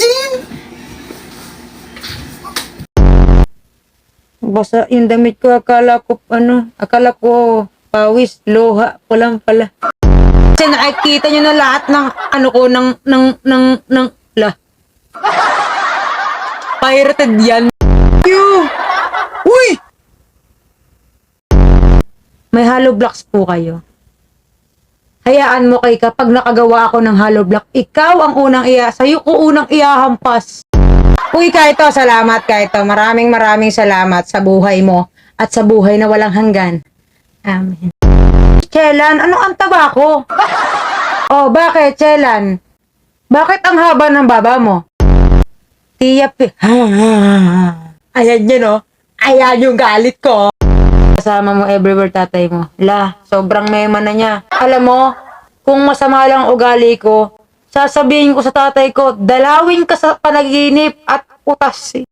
Jean! Basa yung damit ko, akala ko pawis, luha ko lang pala. Kasi nakikita nyo na lahat ng pirated yan. Uy! May hollow blocks po kayo. Hayaan mo kay kapag nakagawa ako ng hollow block, ikaw ang unang sa'yo ko unang ihahampas. Uy, Kaito, salamat, Kaito. Maraming salamat sa buhay mo at sa buhay na walang hanggan. Amen. Chelan, ano ang taba ko? Oh, bakit, Chelan? Bakit ang haba ng baba mo? Tiyap. Ayan yun, no? Ayan yung galit ko. Kasama mo everywhere tatay mo. Sobrang mema na niya. Alam mo, kung masama lang ugali ko, sasabihin ko sa tatay ko, dalawin ka sa panaginip at putas.